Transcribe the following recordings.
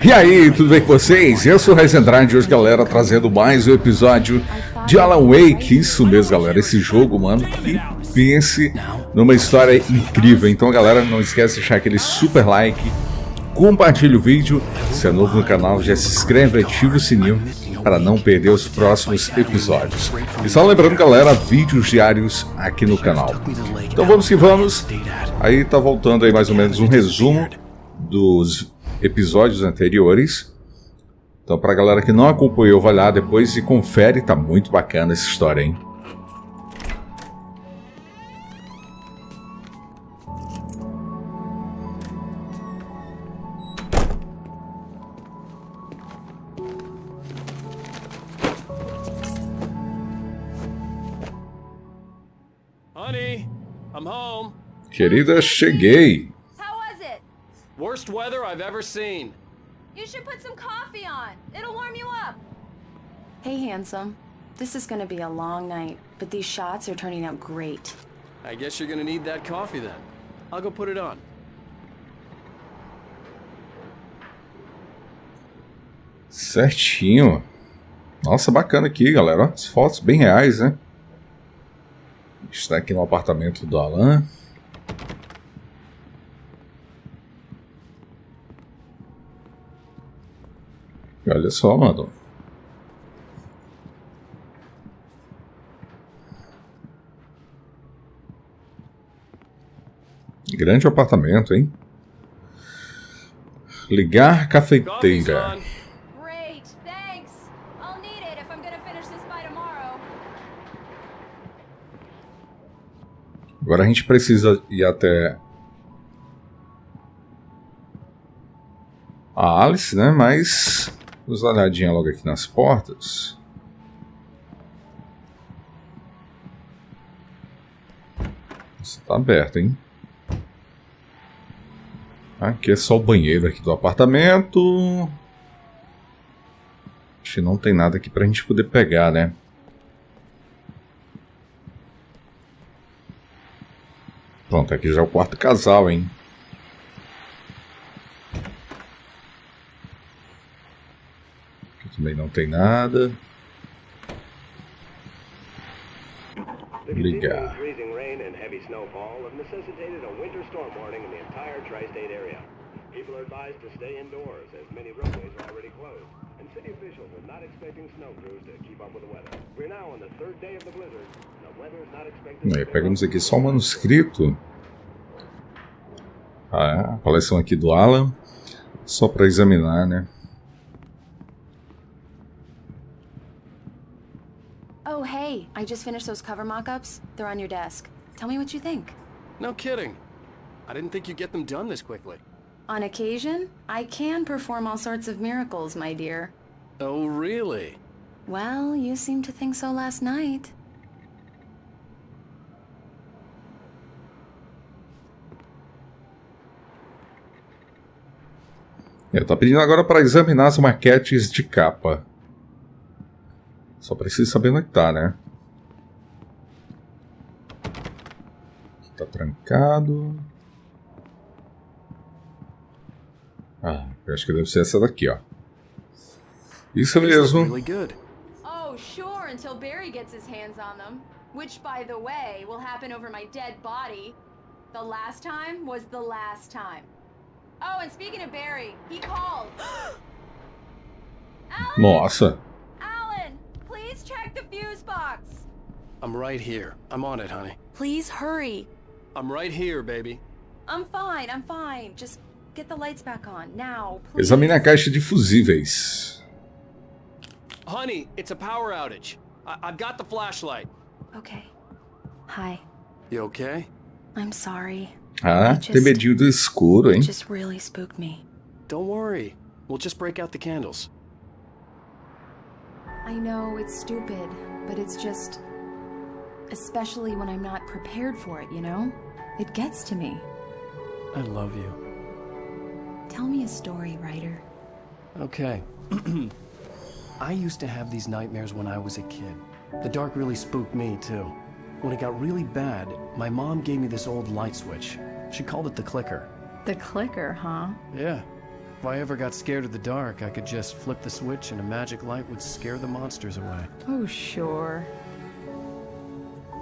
E aí, tudo bem com vocês? Eu sou o Régis Andrade, hoje, galera, trazendo mais um episódio de Alan Wake. Isso mesmo, galera, esse jogo, mano, que pense numa história incrível. Então, galera, não esquece de deixar aquele super like, compartilha o vídeo, se é novo no canal, já se inscreve e ativa o sininho para não perder os próximos episódios. E só lembrando, galera, vídeos diários aqui no canal. Então vamos que vamos. Aí tá voltando aí mais ou menos um resumo dos episódios anteriores. Então, pra galera que não acompanhou, vai lá depois e confere, tá muito bacana essa história, hein? Honey, I'm home. Querida, cheguei. Worst weather I've ever seen. You should put some coffee on. It'll warm you up. Hey, handsome. This is gonna be a long night, but these shots are turning out great. I guess you're gonna need that coffee then. I'll go put it on. Certinho. Nossa, bacana aqui, galera. As fotos bem reais, né? Está aqui no apartamento do Alan. E olha só, mano. Grande apartamento, hein? Ligar cafeteira. Great, thanks. I'll need it if I'm gonna finish this by tomorrow. Agora a gente precisa ir até a Alice, né? Mas vamos dar uma olhadinha logo aqui nas portas. Isso tá aberto, hein? Aqui é só o banheiro aqui do apartamento. Acho que não tem nada aqui pra gente poder pegar, né? Pronto, aqui já é o quarto casal, hein? Aqui também não tem nada. Ligar. Aí, pegamos aqui só o manuscrito. A coleção aqui do Alan. Só para examinar, né? Oh, hey, I just finished those cover mock-ups. They're on your desk. Tell me what you think. No kidding. I didn't think you'd get them done this quickly. On occasion, I can perform all sorts of miracles, my dear. Oh, really? Well, you seemed to think so last night. Tá pedindo agora para examinar as maquetes de capa. Só preciso saber onde tá, né? Tá trancado. Eu acho que deve ser essa daqui, ó. Isso mesmo. Really good. Oh, sure, until Barry gets his hands on them. Which, by the way, will happen over my dead body. The last time was the last time. Oh, and speaking of Barry, he called. Alan! Nossa. Alan, please check the fuse box. I'm right here. I'm on it, honey. Please hurry. I'm right here, baby. I'm fine. Just get the lights back on, now, please. Examine a caixa de fusíveis. Honey, it's a power outage. I've got the flashlight. Okay. Hi. You okay? I'm sorry. Tem medinho do escuro, hein? It just really spooked me. Don't worry. We'll just break out the candles. I know it's stupid, but it's just... Especially when I'm not prepared for it, you know? It gets to me. I love you. Tell me a story, writer. Okay. I used to have these nightmares when I was a kid. The dark really spooked me, too. When it got really bad, my mom gave me this old light switch. She called it the clicker. The clicker, huh? Yeah. If I ever got scared of the dark, I could just flip the switch and a magic light would scare the monsters away. Oh, sure.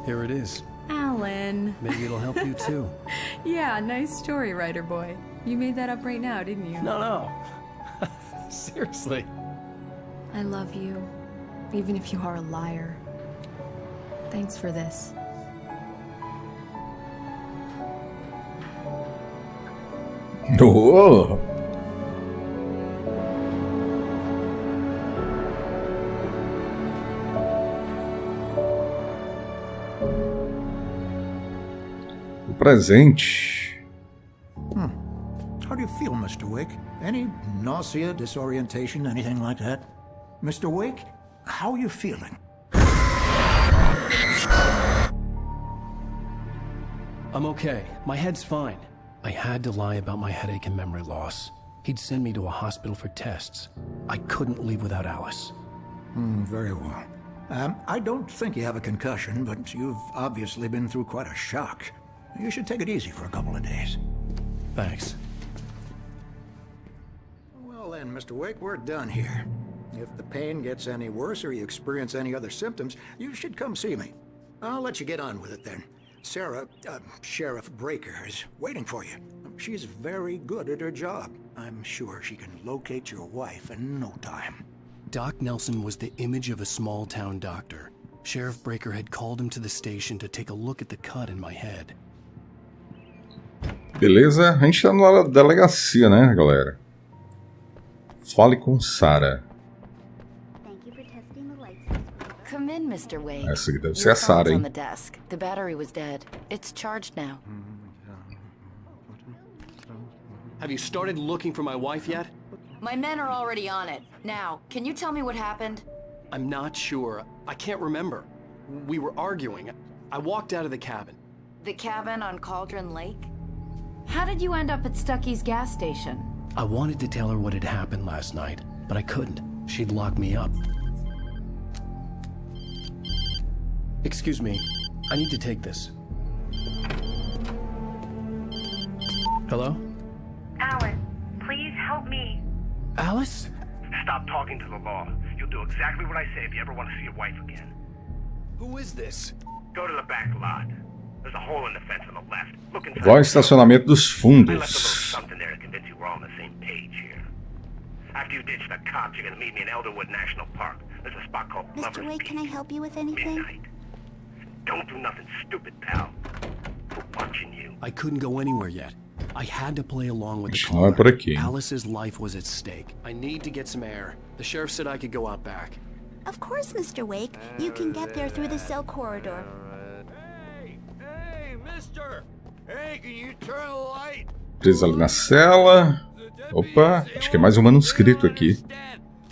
Here it is. Alan. Maybe it'll help you too. Yeah, nice story, writer boy. You made that up right now, didn't you? No. Seriously. I love you, even if you are a liar. Thanks for this. Oh. O presente. How do you feel, Mr. Wake? Any nausea, disorientation, anything like that? Mr. Wake, how are you feeling? I'm okay. My head's fine. I had to lie about my headache and memory loss. He'd send me to a hospital for tests. I couldn't leave without Alice. Very well. I don't think you have a concussion, but you've obviously been through quite a shock. You should take it easy for a couple of days. Thanks. Well then, Mr. Wake, we're done here. If the pain gets any worse or you experience any other symptoms, you should come see me. I'll let you get on with it then. Sarah, Sheriff Breaker, is waiting for you. She's very good at her job. I'm sure she can locate your wife in no time. Doc Nelson was the image of a small-town doctor. Sheriff Breaker had called him to the station to take a look at the cut in my head. Beleza, a gente tá na delegacia, né, galera? Fale com Sarah. Come in, Mr. Wake. Essa aqui deve ser a Your Sarah, phone's on hein? the desk. The battery was dead. It's charged now. Have you started looking for my wife yet? My men are already on it. Now, can you tell me what happened? I'm not sure. I can't remember. We were arguing. I walked out of the cabin. The cabin on Cauldron Lake? How did you end up at Stucky's gas station? I wanted to tell her what had happened last night, but I couldn't. She'd lock me up. Excuse me. I need to take this. Hello? Alan, please help me. Alice? Stop talking to the law. You'll do exactly what I say if you ever want to see your wife again. Who is this? Go to the back lot. There's a hole in the fence on the left. Look inside. Vó estacionamento dos I left a little fundos. something there to convince you we're all on the same page here. After you ditch the cops, you're gonna meet me in Elderwood National Park. There's a spot called Lover's Mr. Wake, can I Peak. help you with anything? Midnight. Don't do nothing stupid, pal. We're watching you. I couldn't go anywhere yet. I had to play along with the Não é caller. por aqui. Alice's life was at stake. I need to get some air. The sheriff said I could go out back. Of course, Mr. Wake. You can get there through the cell corridor. Hey, mister! Hey, can you turn the light? Presa ali na cela. Opa, acho que é mais um manuscrito aqui.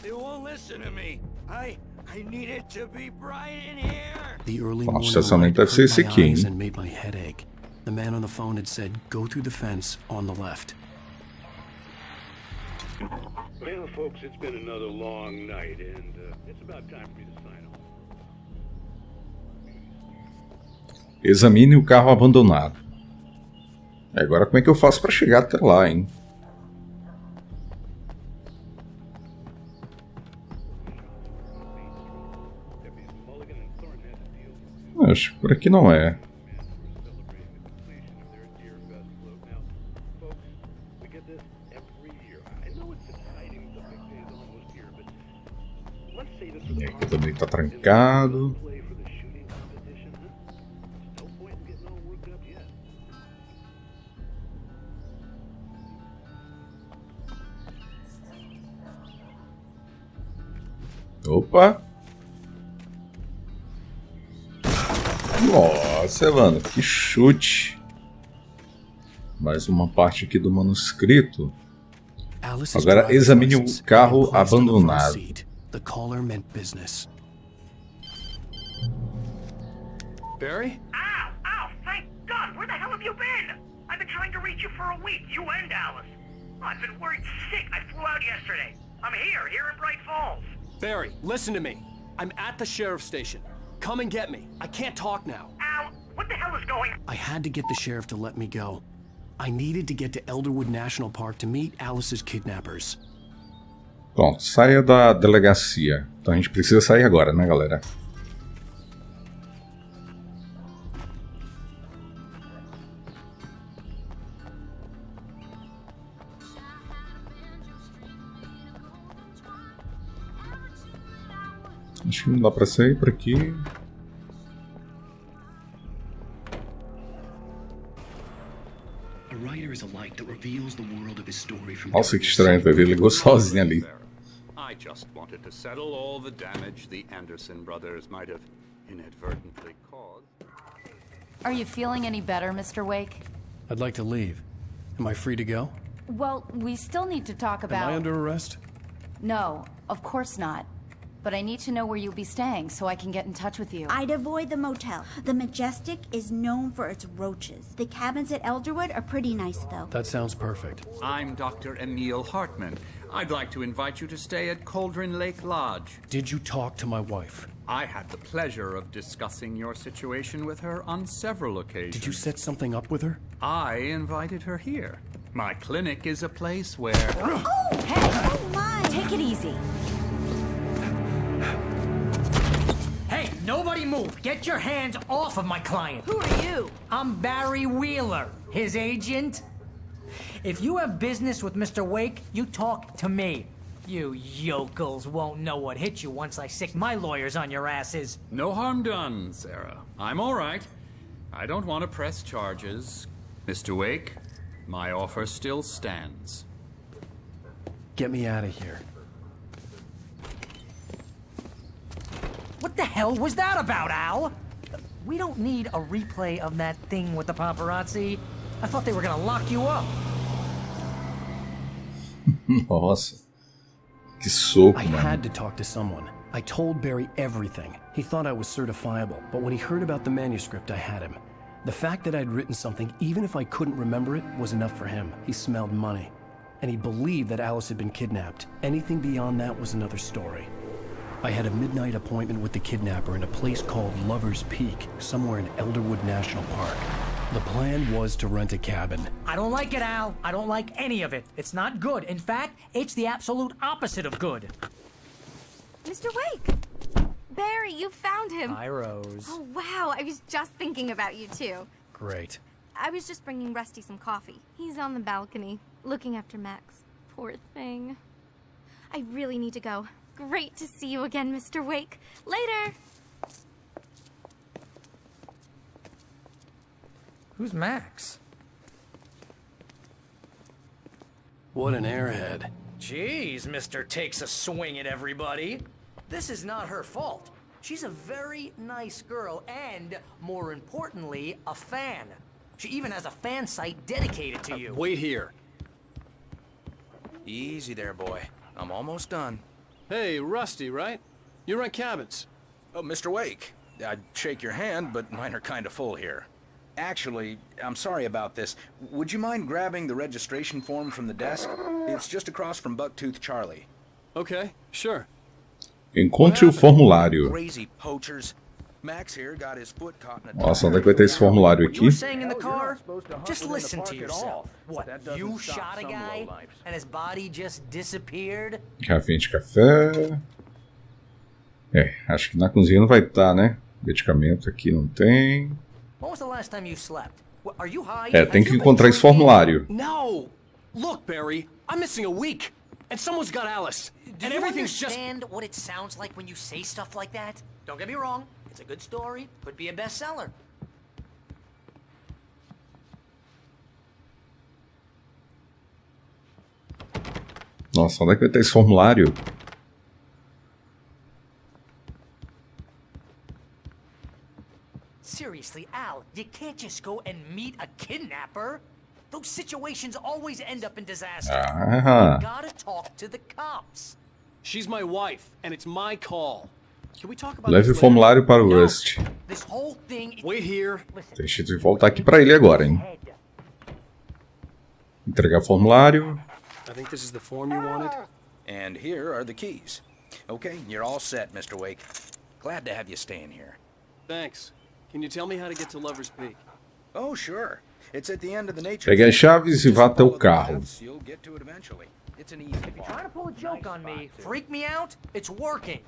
They won't listen to me. I need it to be bright in here. The early Ó, o morning estacionamento light deve ser hurt esse my aqui, eyes hein? and made my head ache. The man on the phone had said, go through the fence on the left. Well, folks, it's been another long night, and it's about time for me to sign off. Examine o carro abandonado. Agora como é que eu faço para chegar até lá, hein? Acho que por aqui não é. E aqui também tá trancado. Opa! Nossa, mano, que chute! Mais uma parte aqui do manuscrito. Agora examine o carro abandonado. The caller meant business. Barry? Ow! Ow! Thank God! Where the hell have you been? I've been trying to reach you for a week, you and Alice. Oh, I've been worried sick. I flew out yesterday. I'm here in Bright Falls. Barry, listen to me. I'm at the sheriff's station. Come and get me. I can't talk now. Ow! What the hell is going on? I had to get the sheriff to let me go. I needed to get to Elderwood National Park to meet Alice's kidnappers. Pronto, saia da delegacia. Então a gente precisa sair agora, né, galera? Acho que não dá pra sair por aqui. Nossa, que estranho, ele ligou sozinho ali. I just wanted to settle all the damage the Anderson brothers might have inadvertently caused. Are you feeling any better, Mr. Wake? I'd like to leave. Am I free to go? Well, we still need to talk about... Am I under arrest? No, of course not. But I need to know where you'll be staying so I can get in touch with you. I'd avoid the motel. The Majestic is known for its roaches. The cabins at Elderwood are pretty nice, though. That sounds perfect. I'm Dr. Emil Hartman. I'd like to invite you to stay at Cauldron Lake Lodge. Did you talk to my wife? I had the pleasure of discussing your situation with her on several occasions. Did you set something up with her? I invited her here. My clinic is a place where... Oh, hey! Oh, my! Take it easy. Hey, nobody move! Get your hands off of my client! Who are you? I'm Barry Wheeler, his agent. If you have business with Mr. Wake, you talk to me. You yokels won't know what hit you once I sick my lawyers on your asses. No harm done, Sarah. I'm all right. I don't want to press charges. Mr. Wake, my offer still stands. Get me out of here. What the hell was that about, Al? We don't need a replay of that thing with the paparazzi. I thought they were gonna lock you up. Nossa. Que soco, I mano. had to talk to someone. I told Barry everything. He thought I was certifiable, but when he heard about the manuscript, I had him. The fact that I'd written something, even if I couldn't remember it, was enough for him. He smelled money. And he believed that Alice had been kidnapped. Anything beyond that was another story. I had a midnight appointment with the kidnapper in a place called Lover's Peak, somewhere in Elderwood National Park. The plan was to rent a cabin. I don't like it, Al. I don't like any of it. It's not good. In fact, it's the absolute opposite of good. Mr. Wake! Barry, you found him. Hi, Rose. Oh, wow. I was just thinking about you, too. Great. I was just bringing Rusty some coffee. He's on the balcony, looking after Max. Poor thing. I really need to go. Great to see you again, Mr. Wake. Later! Who's Max? What an airhead. Jeez, Mr. Takes a swing at everybody. This is not her fault. She's a very nice girl and, more importantly, a fan. She even has a fan site dedicated to you. Wait here. Easy there, boy. I'm almost done. Hey, Rusty, right? You rent cabins. Oh, Mr. Wake. I'd shake your hand, but mine are kind of full here. Actually, I'm sorry about this. Would you mind grabbing the registration form from the desk? It's just across from Bucktooth Charlie. Okay, sure. Encontre o formulário. Crazy poachers. Max here got his foot caught in a... Nossa, onde é que vai ter esse formulário You were aqui? saying in the car? Just listen to yourself. What, you shot a guy and his body just disappeared? Garrafinha de café. É, acho que na cozinha não vai estar, né? Medicamento aqui não tem. When was the last time you slept? Are you high? É, tem que encontrar esse formulário. No! Look, Barry, I'm missing a week. And someone's got Alice. Do And you everything's understand what it sounds like when you say stuff like that? Don't get me wrong. It's a good story. Could be a bestseller. Nossa, onde é que vai ter esse formulário? Seriously, Al, you can't just go and meet a kidnapper. Those situations always end up in disaster. Ah. You gotta talk to the cops. She's my wife, and it's my call. Can we talk about Leve o this later? formulário para o Rust. This whole thing... Wait here. Deixa eu voltar aqui para ele agora, hein? Entregar formulário. I think this is the form you wanted. And here are the keys. Okay, you're all set, Mr. Wake. Glad to have you staying here. Thanks. Can you tell me how to get to Lover's Peak? Oh, sure. Pegue as chaves e vá até o carro. If you're trying to pull a joke on me, freak me out, it's working.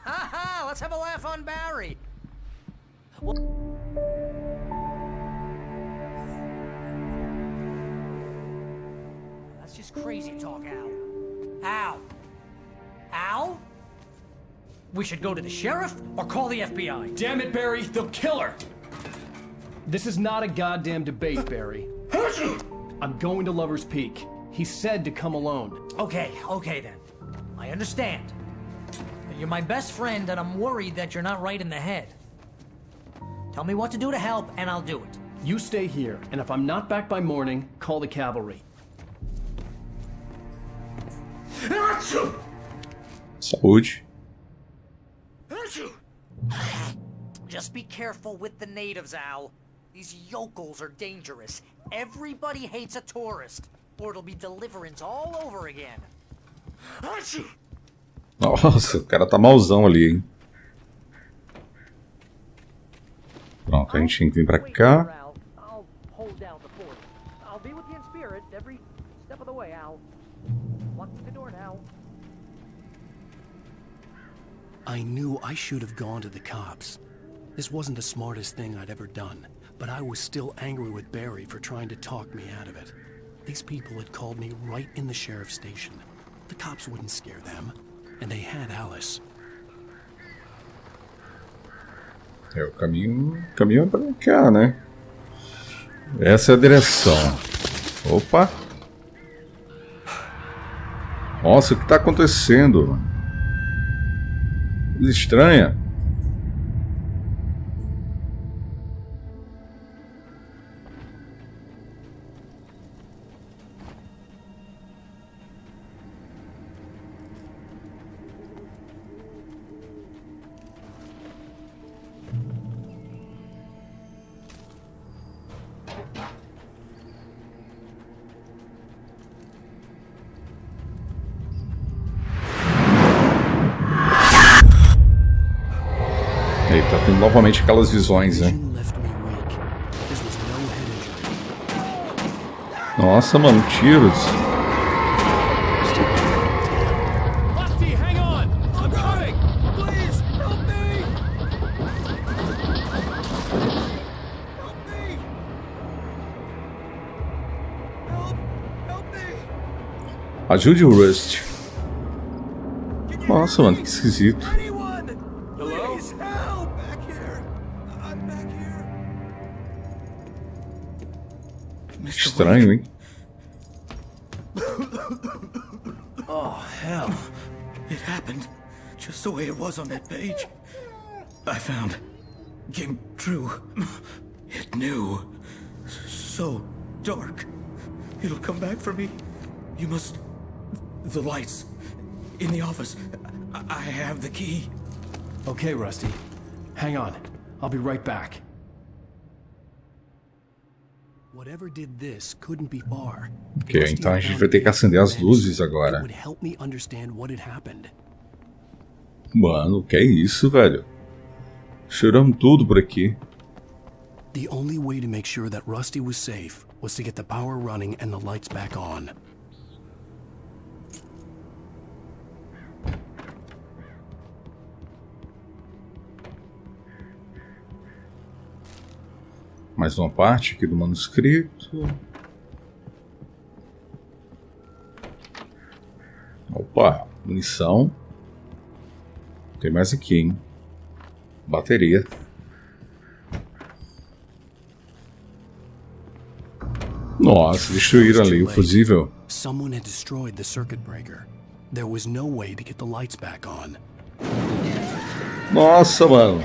Haha, let's have a laugh on Barry. That's just crazy talk, Al. Al? Al? We should go to the sheriff or call the FBI. Damn it, Barry, they'll kill her! This is not a goddamn debate, Barry. I'm going to Lover's Peak. He said to come alone. Okay then. I understand. You're my best friend and I'm worried that you're not right in the head. Tell me what to do to help and I'll do it. You stay here, and if I'm not back by morning, call the cavalry. Saúde. Just be careful with the natives, Al. These yokels are dangerous. Everybody hates a tourist, or it'll be deliverance all over again. Nossa, o cara tá mauzão ali, hein? Pronto, a gente tem que vir pra cá. I knew I should have gone to the cops. This wasn't the smartest thing I'd ever done, but I was still angry with Barry for trying to talk me out of it. These people had called me right in the sheriff's station. The cops wouldn't scare them, and they had Alice. É, o caminho é pra cá, né? Essa é a direção. Opa! Nossa, o que tá acontecendo? Coisa estranha. Aí tá tendo novamente aquelas visões, né? Nossa, mano, tiros. Ajude o Rust. Nossa, mano, que esquisito. Estranho, hein? Oh, hell. It happened just the way it was on that page. I found. Came true. It knew. So dark. It'll come back for me. You must... The lights. In the office. I have the key. Okay, Rusty. Hang on. I'll be right back. Whatever did this couldn't be far. Ok, então a gente vai ter que acender as luzes agora. Mano, que é isso, velho? Cheiramos tudo por aqui. The only way to make sure that Rusty was safe was to get the power running and the lights back on. Mais uma parte aqui do manuscrito. Opa, munição. Tem mais aqui, hein? Bateria. Nossa, destruíram ali o fusível. Someone had destroyed the circuit breaker. There was no way to get the lights back on. Nossa, mano.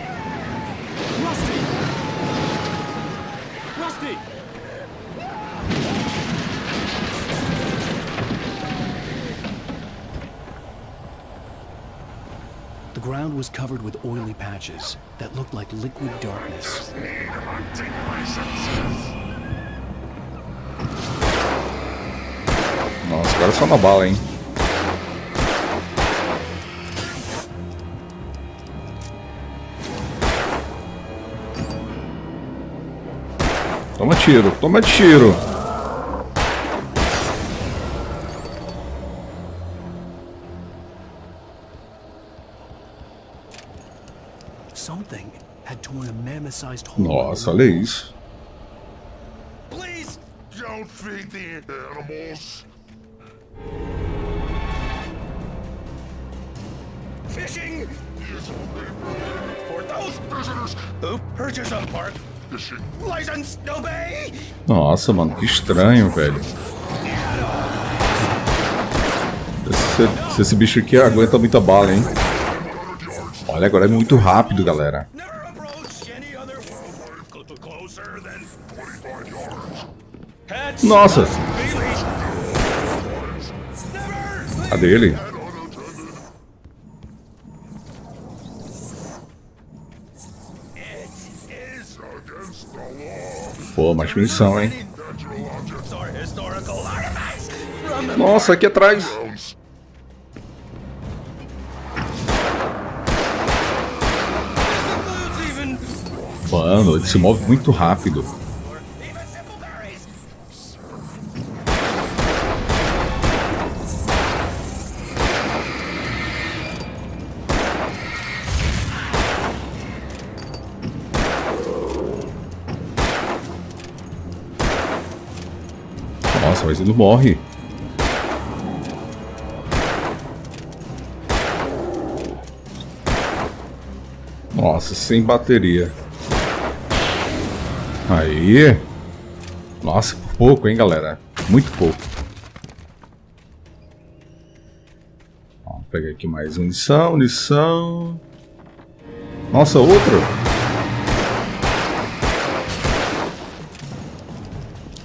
The ground was covered with oily patches that looked like liquid darkness. Nossa, os caras só na bala, hein? Toma tiro, toma tiro. Something had torn a mammoth-sized hole. Nossa, olha isso. Please don't feed the animals. Fishing for those visitors who purchase a park license obey. Nossa, mano, que estranho, velho. Se esse bicho aqui aguenta muita bala, hein? Olha, agora é muito rápido, galera. Nossa! Cadê ele? Pô, mais missão, hein? Nossa, aqui atrás! Mano, ele se move muito rápido. Nossa, mas ele morre. Nossa, sem bateria. Aí. Nossa, por pouco, hein, galera? Muito pouco. Ó, vou pegar aqui mais munição. Nossa, outro.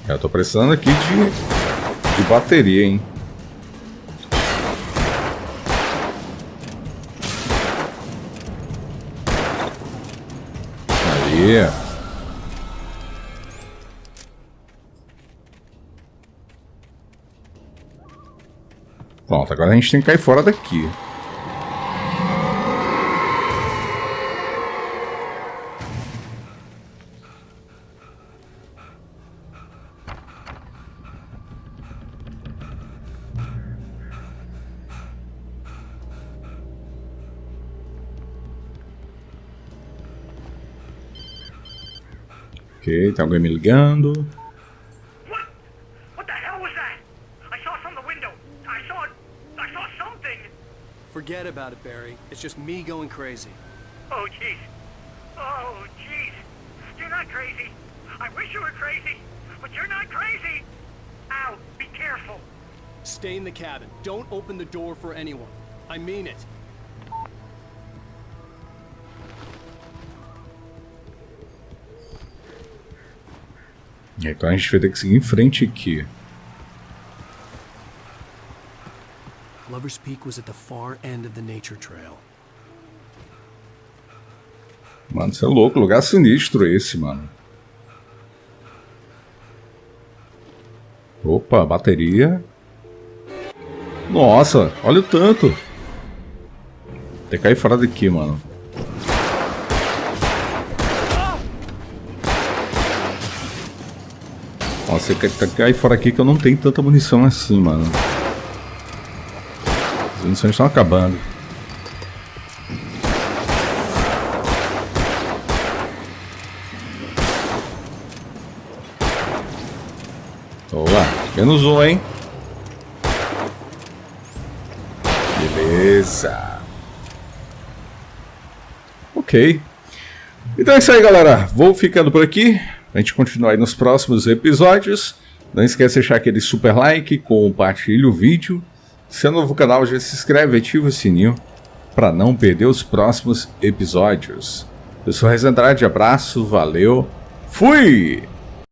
Eu tô precisando aqui de bateria, hein? Aí. Pronto, agora a gente tem que cair fora daqui. Ok, tem alguém me ligando. What the hell was that? I saw from the window. I saw something. Forget about it, Barry. It's just me going crazy. Oh, jeez. Oh, jeez. You're not crazy. I wish you were crazy, but you're not crazy. Ow, be careful. Stay in the cabin. Don't open the door for anyone. I mean it. Então a gente vai ter que seguir em frente aqui. Lover's Peak was at the far end of the nature trail. Mano, você é louco, lugar sinistro esse, mano. Opa, bateria. Nossa, olha o tanto. Tem que cair fora daqui, mano. Nossa, tem que cair fora aqui que eu não tenho tanta munição assim, mano. As munições estão acabando. Boa, menos um, hein? Beleza. Ok. Então é isso aí, galera. Vou ficando por aqui. A gente continua aí nos próximos episódios. Não esquece de deixar aquele super like, compartilhe o vídeo. Se é novo no canal, já se inscreve e ativa o sininho para não perder os próximos episódios. Eu sou Régis Andrade, abraço, valeu, fui!